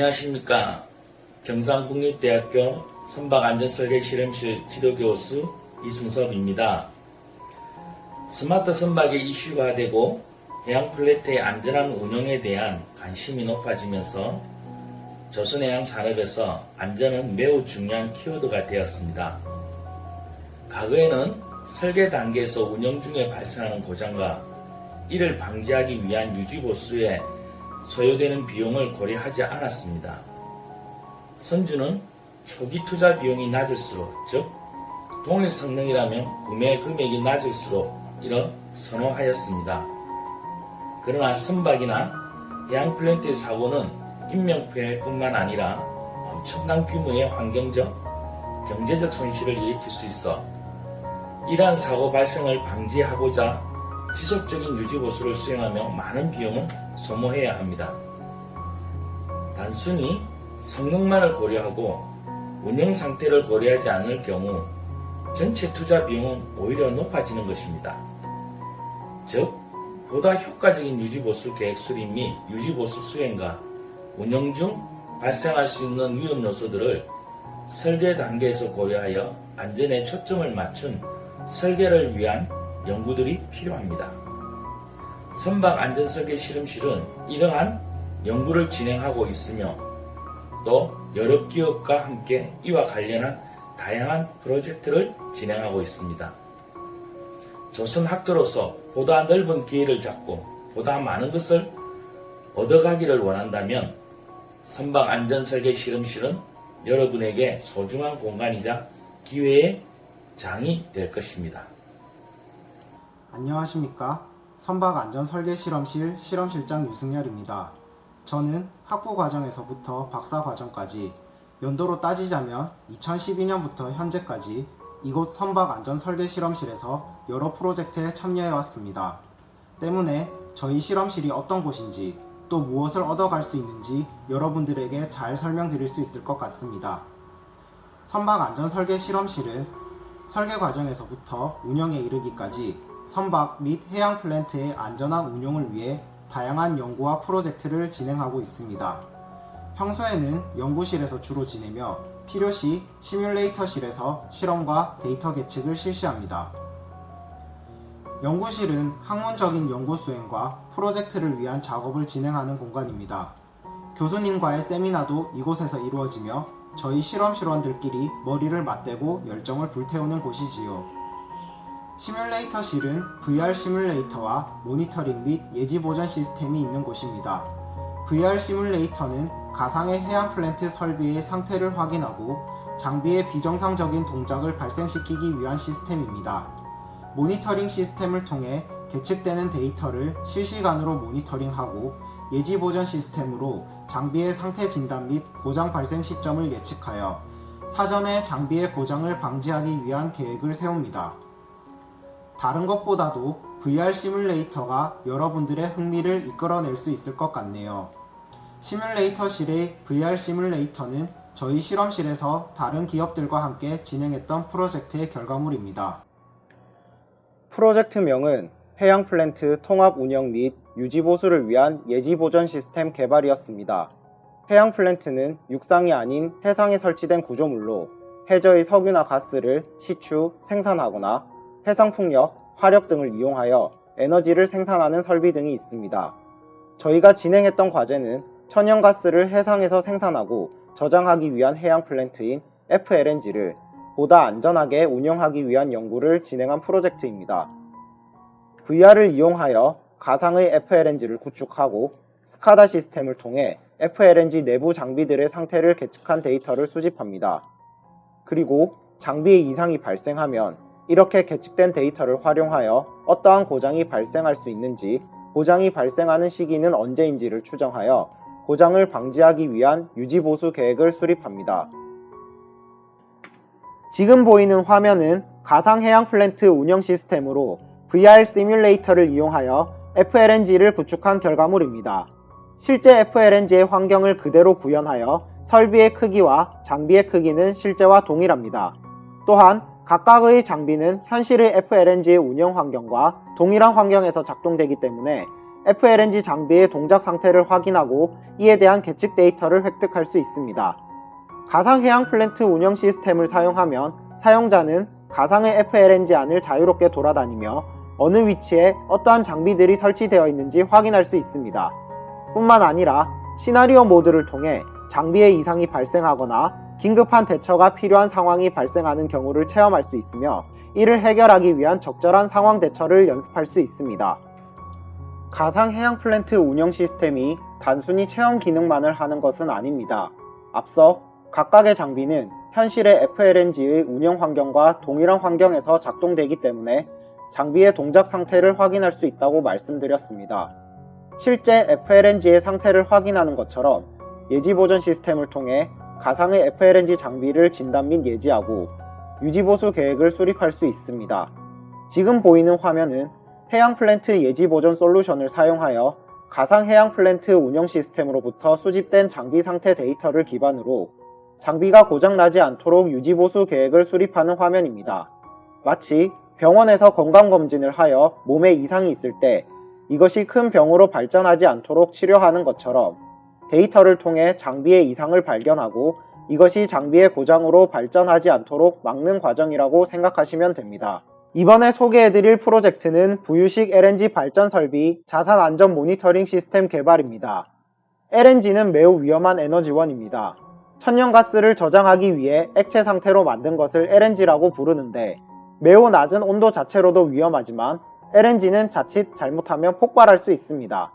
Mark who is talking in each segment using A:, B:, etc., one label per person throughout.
A: 안녕하십니까. 경상국립대학교 선박안전설계실험실 지도교수 이순섭입니다. 스마트 선박이 이슈화되고 해양 플랫의 안전한 운영에 대한 관심이 높아지면서 조선해양 산업에서 안전은 매우 중요한 키워드가 되었습니다. 과거에는 설계 단계에서 운영 중에 발생하는 고장과 이를 방지하기 위한 유지보수에 소요되는 비용을 고려하지 않았습니다. 선주는 초기 투자 비용이 낮을수록, 즉 동일 성능이라면 구매 금액이 낮을수록 이를 선호하였습니다. 그러나 선박이나 해양 플랜트의 사고는 인명피해뿐만 아니라 엄청난 규모의 환경적, 경제적 손실을 일으킬 수 있어 이러한 사고 발생을 방지하고자 지속적인 유지보수를 수행하며 많은 비용을 소모해야 합니다. 단순히 성능만을 고려하고 운영 상태를 고려하지 않을 경우 전체 투자 비용은 오히려 높아지는 것입니다. 즉, 보다 효과적인 유지보수 계획 수립 및 유지보수 수행과 운영 중 발생할 수 있는 위험 요소들을 설계 단계에서 고려하여 안전에 초점을 맞춘 설계를 위한 연구들이 필요합니다. 선박안전설계실험실은 이러한 연구를 진행하고 있으며 또 여러 기업과 함께 이와 관련한 다양한 프로젝트를 진행하고 있습니다. 조선학도로서 보다 넓은 기회를 잡고 보다 많은 것을 얻어가기를 원한다면 선박안전설계실험실은 여러분에게 소중한 공간이자 기회의 장이 될 것입니다.
B: 안녕하십니까. 선박안전설계실험실 실험실장 유승열입니다. 저는 학부 과정에서부터 박사 과정까지 연도로 따지자면 2012년부터 현재까지 이곳 선박안전설계실험실에서 여러 프로젝트에 참여해왔습니다. 때문에 저희 실험실이 어떤 곳인지 또 무엇을 얻어갈 수 있는지 여러분들에게 잘 설명드릴 수 있을 것 같습니다. 선박안전설계실험실은 설계 과정에서부터 운영에 이르기까지 선박 및 해양 플랜트의 안전한 운용을 위해 다양한 연구와 프로젝트를 진행하고 있습니다. 평소에는 연구실에서 주로 지내며 필요시 시뮬레이터실에서 실험과 데이터 계측을 실시합니다. 연구실은 학문적인 연구 수행과 프로젝트를 위한 작업을 진행하는 공간입니다. 교수님과의 세미나도 이곳에서 이루어지며 저희 실험실원들끼리 머리를 맞대고 열정을 불태우는 곳이지요. 시뮬레이터실은 VR 시뮬레이터와 모니터링 및 예지 보전 시스템이 있는 곳입니다. VR 시뮬레이터는 가상의 해양 플랜트 설비의 상태를 확인하고 장비의 비정상적인 동작을 발생시키기 위한 시스템입니다. 모니터링 시스템을 통해 계측되는 데이터를 실시간으로 모니터링하고 예지 보전 시스템으로 장비의 상태 진단 및 고장 발생 시점을 예측하여 사전에 장비의 고장을 방지하기 위한 계획을 세웁니다. 다른 것보다도 VR 시뮬레이터가 여러분들의 흥미를 이끌어낼 수 있을 것 같네요. 시뮬레이터실의 VR 시뮬레이터는 저희 실험실에서 다른 기업들과 함께 진행했던 프로젝트의 결과물입니다. 프로젝트명은 해양 플랜트 통합 운영 및 유지 보수를 위한 예지 보전 시스템 개발이었습니다. 해양 플랜트는 육상이 아닌 해상에 설치된 구조물로 해저의 석유나 가스를 시추, 생산하거나 해상 풍력, 화력 등을 이용하여 에너지를 생산하는 설비 등이 있습니다. 저희가 진행했던 과제는 천연가스를 해상에서 생산하고 저장하기 위한 해양 플랜트인 FLNG를 보다 안전하게 운영하기 위한 연구를 진행한 프로젝트입니다. VR을 이용하여 가상의 FLNG를 구축하고 스카다 시스템을 통해 FLNG 내부 장비들의 상태를 계측한 데이터를 수집합니다. 그리고 장비에 이상이 발생하면 이렇게 계측된 데이터를 활용하여 어떠한 고장이 발생할 수 있는지 고장이 발생하는 시기는 언제인지를 추정하여 고장을 방지하기 위한 유지보수 계획을 수립합니다. 지금 보이는 화면은 가상해양 플랜트 운영 시스템으로 VR 시뮬레이터를 이용하여 FLNG를 구축한 결과물입니다. 실제 FLNG의 환경을 그대로 구현하여 설비의 크기와 장비의 크기는 실제와 동일합니다. 또한 각각의 장비는 현실의 FLNG의 운영 환경과 동일한 환경에서 작동되기 때문에 FLNG 장비의 동작 상태를 확인하고 이에 대한 계측 데이터를 획득할 수 있습니다. 가상해양 플랜트 운영 시스템을 사용하면 사용자는 가상의 FLNG 안을 자유롭게 돌아다니며 어느 위치에 어떠한 장비들이 설치되어 있는지 확인할 수 있습니다. 뿐만 아니라 시나리오 모드를 통해 장비의 이상이 발생하거나 긴급한 대처가 필요한 상황이 발생하는 경우를 체험할 수 있으며 이를 해결하기 위한 적절한 상황 대처를 연습할 수 있습니다. 가상해양 플랜트 운영 시스템이 단순히 체험 기능만을 하는 것은 아닙니다. 앞서 각각의 장비는 현실의 FLNG의 운영 환경과 동일한 환경에서 작동되기 때문에 장비의 동작 상태를 확인할 수 있다고 말씀드렸습니다. 실제 FLNG의 상태를 확인하는 것처럼 예지보존 시스템을 통해 가상의 FLNG 장비를 진단 및 예지하고 유지보수 계획을 수립할 수 있습니다. 지금 보이는 화면은 해양 플랜트 예지보존 솔루션을 사용하여 가상해양 플랜트 운영 시스템으로부터 수집된 장비 상태 데이터를 기반으로 장비가 고장나지 않도록 유지보수 계획을 수립하는 화면입니다. 마치 병원에서 건강검진을 하여 몸에 이상이 있을 때 이것이 큰 병으로 발전하지 않도록 치료하는 것처럼 데이터를 통해 장비의 이상을 발견하고 이것이 장비의 고장으로 발전하지 않도록 막는 과정이라고 생각하시면 됩니다. 이번에 소개해드릴 프로젝트는 부유식 LNG 발전 설비 자산 안전 모니터링 시스템 개발입니다. LNG는 매우 위험한 에너지원입니다. 천연가스를 저장하기 위해 액체 상태로 만든 것을 LNG라고 부르는데 매우 낮은 온도 자체로도 위험하지만 LNG는 자칫 잘못하면 폭발할 수 있습니다.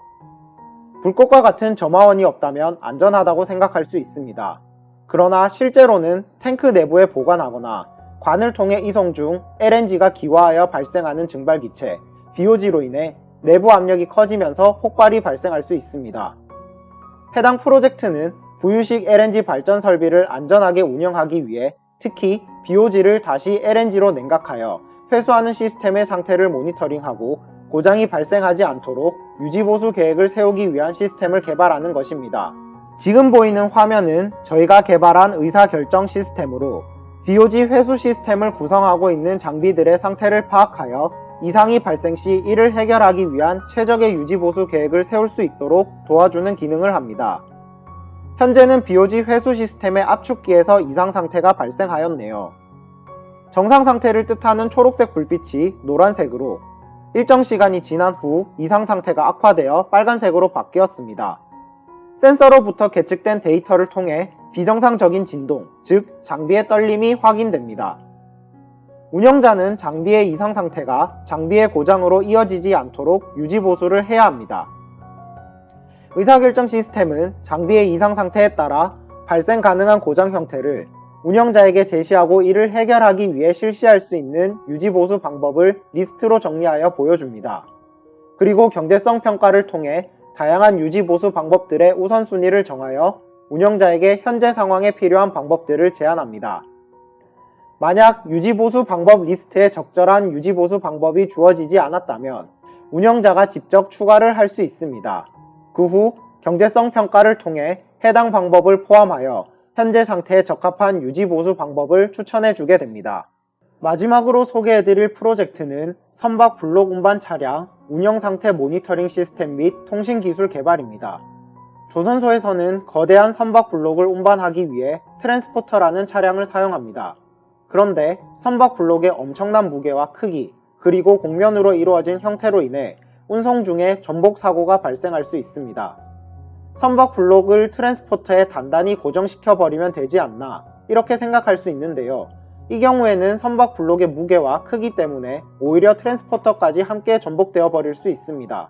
B: 불꽃과 같은 점화원이 없다면 안전하다고 생각할 수 있습니다. 그러나 실제로는 탱크 내부에 보관하거나 관을 통해 이송 중 LNG가 기화하여 발생하는 증발기체, BOG로 인해 내부 압력이 커지면서 폭발이 발생할 수 있습니다. 해당 프로젝트는 부유식 LNG 발전 설비를 안전하게 운영하기 위해 특히 BOG를 다시 LNG로 냉각하여 회수하는 시스템의 상태를 모니터링하고 고장이 발생하지 않도록 유지보수 계획을 세우기 위한 시스템을 개발하는 것입니다. 지금 보이는 화면은 저희가 개발한 의사결정 시스템으로 BOG 회수 시스템을 구성하고 있는 장비들의 상태를 파악하여 이상이 발생 시 이를 해결하기 위한 최적의 유지보수 계획을 세울 수 있도록 도와주는 기능을 합니다. 현재는 BOG 회수 시스템의 압축기에서 이상 상태가 발생하였네요. 정상 상태를 뜻하는 초록색 불빛이 노란색으로 일정 시간이 지난 후 이상 상태가 악화되어 빨간색으로 바뀌었습니다. 센서로부터 계측된 데이터를 통해 비정상적인 진동, 즉 장비의 떨림이 확인됩니다. 운영자는 장비의 이상 상태가 장비의 고장으로 이어지지 않도록 유지보수를 해야 합니다. 의사결정 시스템은 장비의 이상 상태에 따라 발생 가능한 고장 형태를 운영자에게 제시하고 이를 해결하기 위해 실시할 수 있는 유지보수 방법을 리스트로 정리하여 보여줍니다. 그리고 경제성 평가를 통해 다양한 유지보수 방법들의 우선순위를 정하여 운영자에게 현재 상황에 필요한 방법들을 제안합니다. 만약 유지보수 방법 리스트에 적절한 유지보수 방법이 주어지지 않았다면 운영자가 직접 추가를 할 수 있습니다. 그 후 경제성 평가를 통해 해당 방법을 포함하여 현재 상태에 적합한 유지보수 방법을 추천해 주게 됩니다. 마지막으로 소개해드릴 프로젝트는 선박 블록 운반 차량 운영상태 모니터링 시스템 및 통신기술 개발입니다. 조선소에서는 거대한 선박 블록을 운반하기 위해 트랜스포터라는 차량을 사용합니다. 그런데 선박 블록의 엄청난 무게와 크기, 그리고 곡면으로 이루어진 형태로 인해 운송 중에 전복 사고가 발생할 수 있습니다. 선박 블록을 트랜스포터에 단단히 고정시켜버리면 되지 않나 이렇게 생각할 수 있는데요. 이 경우에는 선박 블록의 무게와 크기 때문에 오히려 트랜스포터까지 함께 전복되어 버릴 수 있습니다.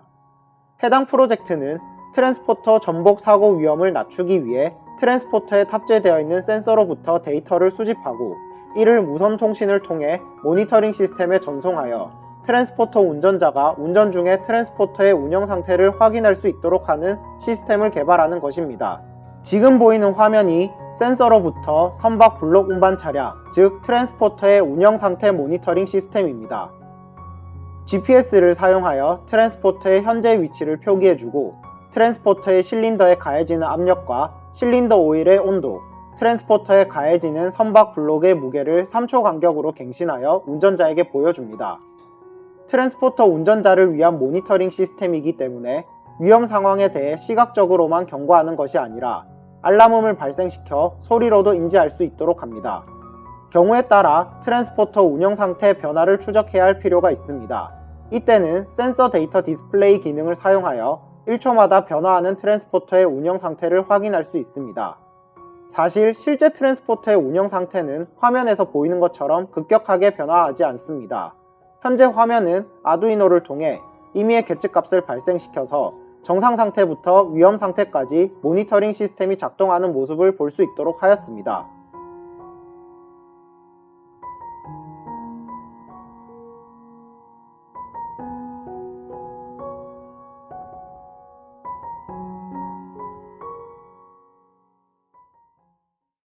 B: 해당 프로젝트는 트랜스포터 전복 사고 위험을 낮추기 위해 트랜스포터에 탑재되어 있는 센서로부터 데이터를 수집하고 이를 무선 통신을 통해 모니터링 시스템에 전송하여 트랜스포터 운전자가 운전 중에 트랜스포터의 운영 상태를 확인할 수 있도록 하는 시스템을 개발하는 것입니다. 지금 보이는 화면이 센서로부터 선박 블록 운반 차량, 즉 트랜스포터의 운영 상태 모니터링 시스템입니다. GPS를 사용하여 트랜스포터의 현재 위치를 표기해주고 트랜스포터의 실린더에 가해지는 압력과 실린더 오일의 온도, 트랜스포터에 가해지는 선박 블록의 무게를 3초 간격으로 갱신하여 운전자에게 보여줍니다. 트랜스포터 운전자를 위한 모니터링 시스템이기 때문에 위험 상황에 대해 시각적으로만 경고하는 것이 아니라 알람음을 발생시켜 소리로도 인지할 수 있도록 합니다. 경우에 따라 트랜스포터 운영 상태 변화를 추적해야 할 필요가 있습니다. 이때는 센서 데이터 디스플레이 기능을 사용하여 1초마다 변화하는 트랜스포터의 운영 상태를 확인할 수 있습니다. 사실 실제 트랜스포터의 운영 상태는 화면에서 보이는 것처럼 급격하게 변화하지 않습니다. 현재 화면은 아두이노를 통해 임의의 계측값을 발생시켜서 정상 상태부터 위험 상태까지 모니터링 시스템이 작동하는 모습을 볼 수 있도록 하였습니다.